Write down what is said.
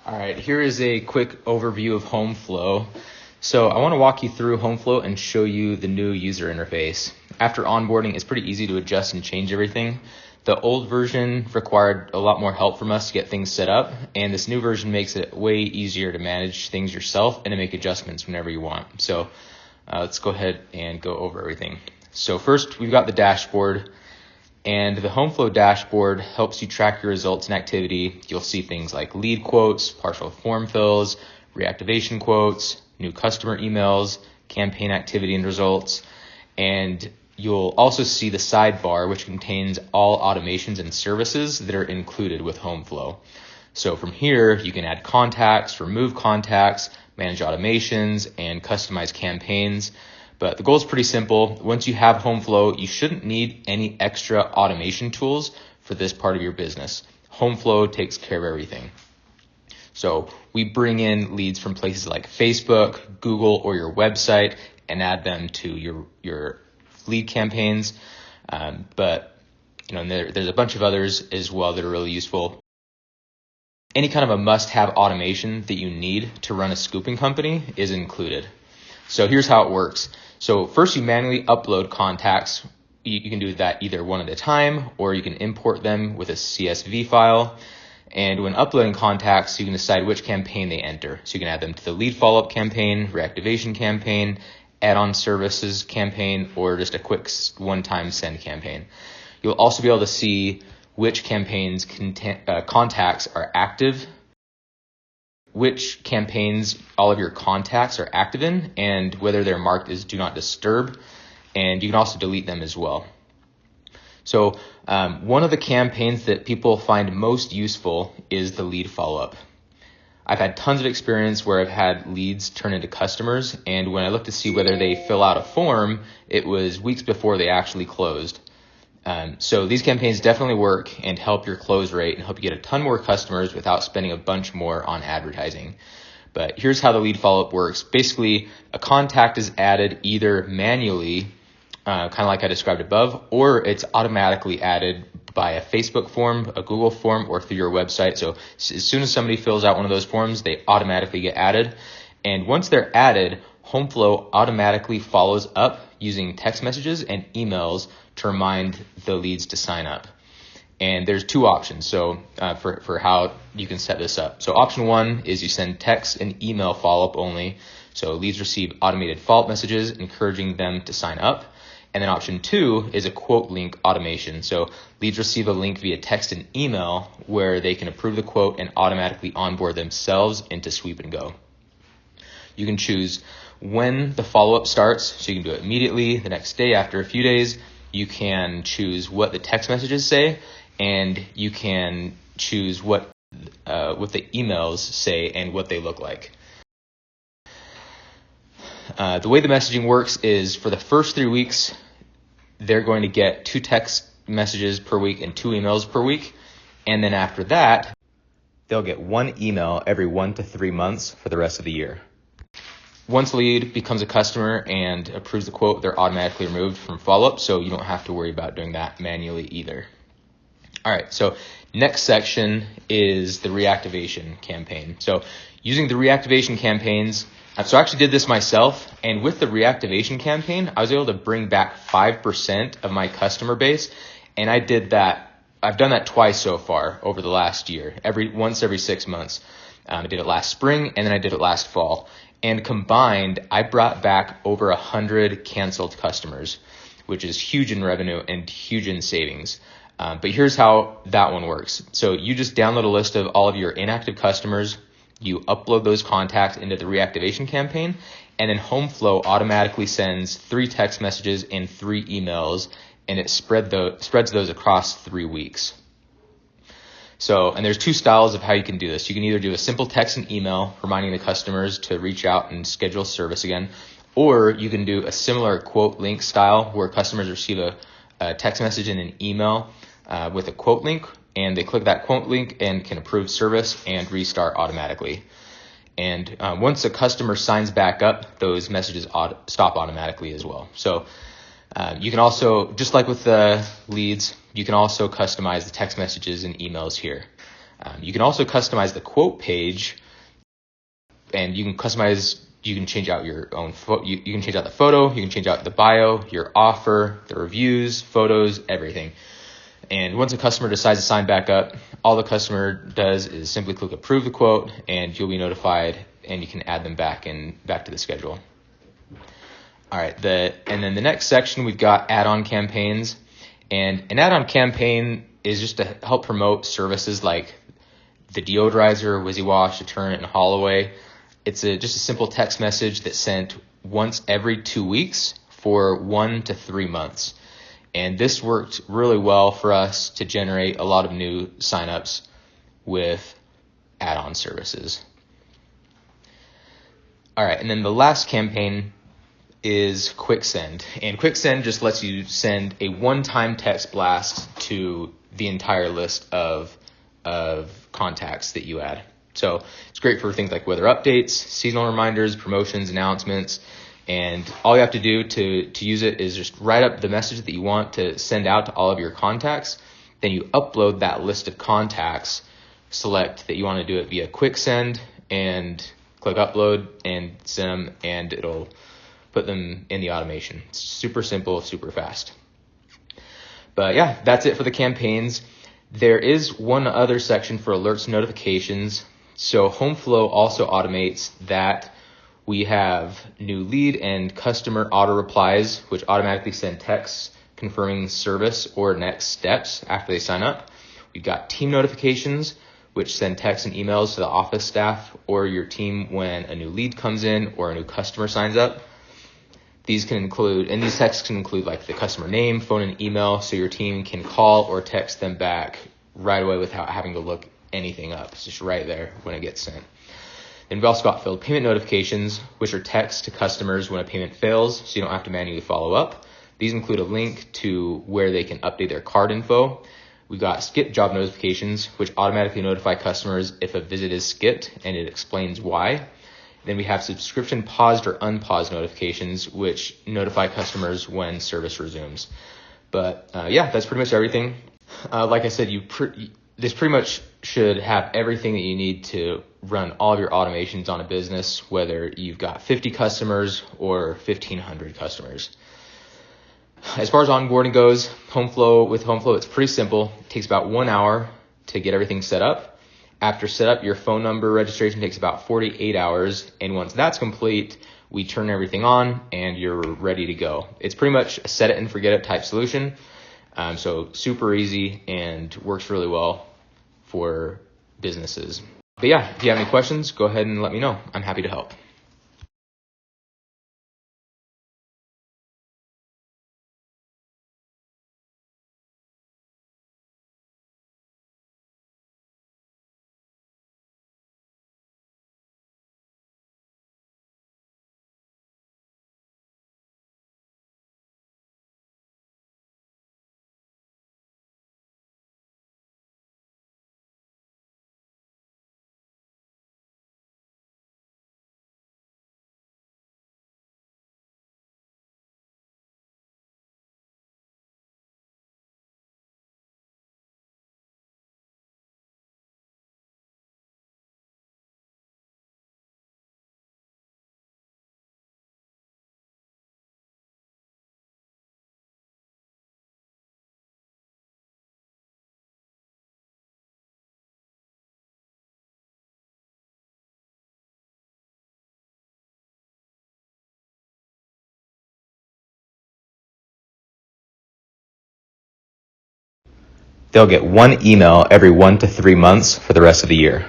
All right, here is a quick overview of Homeflow. So I want to walk you through Homeflow and show you the new user interface. After onboarding, it's pretty easy to adjust and change everything. The old version required a lot more help from us to get things set up, and this new version makes it way easier to manage things yourself and to make adjustments whenever you want. So let's go ahead and go over everything. So first, we've got the dashboard. And the Homeflow dashboard helps you track your results and activity. You'll see things like lead quotes, partial form fills, reactivation quotes, new customer emails, campaign activity and results. And you'll also see the sidebar, which contains all automations and services that are included with Homeflow. So from here, you can add contacts, remove contacts, manage automations, and customize campaigns. But the goal is pretty simple. Once you have Homeflow, you shouldn't need any extra automation tools for this part of your business. Homeflow takes care of everything. So we bring in leads from places like Facebook, Google, or your website and add them to your lead campaigns. But there's a bunch of others as well that are really useful. Any kind of a must-have automation that you need to run a scooping company is included. So here's how it works. So first you manually upload contacts. You can do that either one at a time, or you can import them with a CSV file. And when uploading contacts, you can decide which campaign they enter. So you can add them to the lead follow-up campaign, reactivation campaign, add-on services campaign, or just a quick one-time send campaign. You'll also be able to see which campaigns contacts are active, which campaigns all of your contacts are active in, and whether they're marked as do not disturb, and you can also delete them as well. So one of the campaigns that people find most useful is the lead follow-up. I've had tons of experience where I've had leads turn into customers, and when I look to see whether they fill out a form, it was weeks before they actually closed. So these campaigns definitely work and help your close rate and help you get a ton more customers without spending a bunch more on advertising. But here's how the lead follow-up works. Basically, a contact is added either manually, kind of like I described above, or it's automatically added by a Facebook form, a Google form, or through your website. So as soon as somebody fills out one of those forms, they automatically get added. And once they're added, Homeflow automatically follows up using text messages and emails to remind the leads to sign up. And there's two options for how you can set this up. So option one is you send text and email follow-up only. So leads receive automated follow-up messages encouraging them to sign up. And then option two is a quote link automation. So leads receive a link via text and email where they can approve the quote and automatically onboard themselves into Sweep and Go. You can choose when the follow-up starts, so you can do it immediately, the next day, after a few days. You can choose what the text messages say, and you can choose what the emails say and what they look like. The way the messaging works is for the first 3 weeks, they're going to get 2 text messages per week and 2 emails per week. And then after that, they'll get 1 email every 1 to 3 months for the rest of the year. Once a lead becomes a customer and approves the quote, they're automatically removed from follow-up, so you don't have to worry about doing that manually either. All right, so next section is the reactivation campaign. So using the reactivation campaigns, so I actually did this myself, and with the reactivation campaign, I was able to bring back 5% of my customer base, and I've done that twice so far over the last year, once every 6 months. I did it last spring, and then I did it last fall. And combined, I brought back over 100 canceled customers, which is huge in revenue and huge in savings. But here's how that one works. So you just download a list of all of your inactive customers. You upload those contacts into the reactivation campaign, and then Homeflow automatically sends 3 text messages and 3 emails, and it spreads those across 3 weeks. So, and there's 2 styles of how you can do this. You can either do a simple text and email reminding the customers to reach out and schedule service again, or you can do a similar quote link style where customers receive a text message and an email with a quote link, and they click that quote link and can approve service and restart automatically. And once a customer signs back up, those messages stop automatically as well. So you can also, just like with the leads, you can also customize the text messages and emails here. You can also customize the quote page, and you can change out your own you can change out the photo, you can change out the bio, your offer, the reviews, photos, everything. And once a customer decides to sign back up, all the customer does is simply click approve the quote, and you'll be notified, and you can add them back to the schedule. All right, and then the next section, we've got add-on campaigns. And an add-on campaign is just to help promote services like the deodorizer, Wizzy Wash, Deterrent, and Holloway. It's just a simple text message that's sent once every 2 weeks for 1 to 3 months. And this worked really well for us to generate a lot of new signups with add-on services. All right, and then the last campaign is Quick Send. And Quick Send just lets you send a one-time text blast to the entire list of contacts that you add. So it's great for things like weather updates, seasonal reminders, promotions, announcements. And all you have to do to use it is just write up the message that you want to send out to all of your contacts. Then you upload that list of contacts, select that you want to do it via Quick Send, and click upload and send them, and it'll put them in the automation. It's super simple, super fast. But yeah, that's it for the campaigns. There is one other section for alerts and notifications. So Homeflow also automates that. We have new lead and customer auto replies, which automatically send texts confirming service or next steps after they sign up. We've got team notifications, which send texts and emails to the office staff or your team when a new lead comes in or a new customer signs up. These texts can include like the customer name, phone, and email, so your team can call or text them back right away without having to look anything up. It's just right there when it gets sent. Then we've also got failed payment notifications, which are texts to customers when a payment fails, so you don't have to manually follow up. These include a link to where they can update their card info. We've got skip job notifications, which automatically notify customers if a visit is skipped, and it explains why. Then we have subscription paused or unpaused notifications, which notify customers when service resumes. But yeah, that's pretty much everything. Like I said, this pretty much should have everything that you need to run all of your automations on a business, whether you've got 50 customers or 1,500 customers. As far as onboarding goes, with Homeflow, it's pretty simple. It takes about 1 hour to get everything set up. After setup, your phone number registration takes about 48 hours. And once that's complete, we turn everything on and you're ready to go. It's pretty much a set it and forget it type solution. So super easy and works really well for businesses. But yeah, if you have any questions, go ahead and let me know. I'm happy to help. They'll get one email every 1 to 3 months for the rest of the year.